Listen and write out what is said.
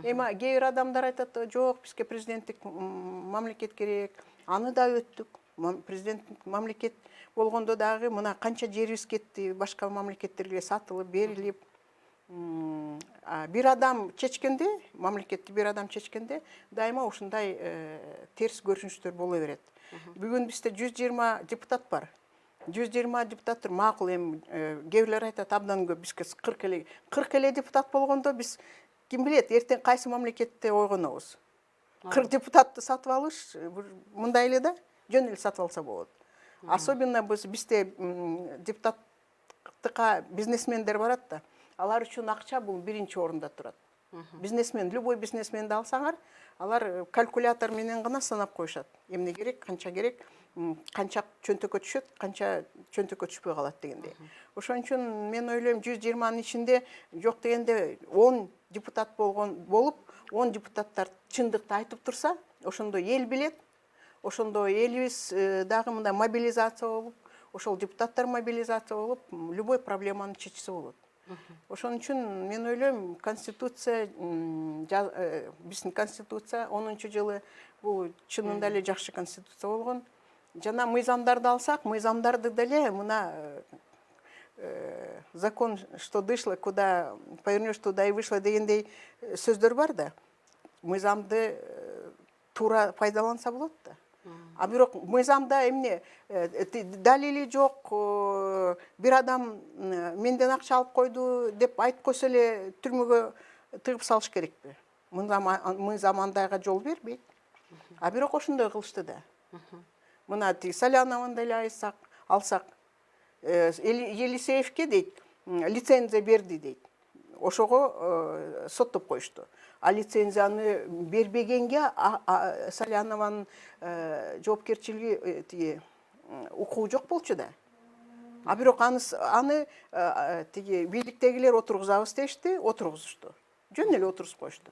Эми кээ бир адамдар айтат, жок, бизге президенттик мамлекет керек. Аны да өттүк. Президенттик мамлекет болгондо дагы мына канча жерибиз кетти, башка мамлекеттерге сатылып, берилип. Бир адам чечкенде, мамлекетти бир адам чечкенде, дайыма ушундай терс көрүнүштөр боло берет. Бүгүн бизде 120 депутат бар. 120 депутаттар макул, эми кээ бирлер айтат абдан көп, бизге 40 эле депутат болгондо биз ким билет, эртең кайсы мамлекетте ойгонобуз. 40 депутатты сатып алыш мындай эле да, жөн эле сатып алса болот. Особенно бизде депутаттыкка бизнесмендер барат да. Алар үчүн акча бул биринчи орунда турат. Бизнесмен, любой бизнесменди алсаңар, алар калькулятор менен гана санап коюшат. Эмне керек, канча чөнтөккө түшөт, канча чөнтөккө түшпөй калат дегендей. Ошон үчүн мен ойлойм 120нын ичинде жок дегенде 10 депутат болуп, 10 депутаттар чындыкты айтып турса, ошондо эл билет, ошондо элибиз дагы мындай мобилизация болуп, ошол депутаттар мобилизация болуп, любой проблеманы чечсе болот. Ошон үчүн мен ойлойм, конституция, биздин конституция 10-жылы бул чынында эле жакшы конституция болгон. Жана мыйзамдарды алсак, мыйзамдарды деле мына закон, что дышло, куда повернешь, туда и вышло дегендей сөздөр бар да. Мыйзамды туура пайдаланса болот да. А бирок мыйзамда эмне далили жок, бир адам менден акча алып койду деп айтып койсо эле түрмөгө тыгып салыш керекпи? Мыйзам андайга жол бербейт. А бирок ошондой кылышты да. Мына Салянованы деле алсак, Елисеевке дейт, лицензия берди дейт. Ошого соттоп коюшту. А лицензияны бербегенге Салянованын жоопкерчилиги укугу жок болчу да. А бирок аны бийликтегилер отургузабыз дешти, отургузушту. Жөн эле отургузуп коюшту.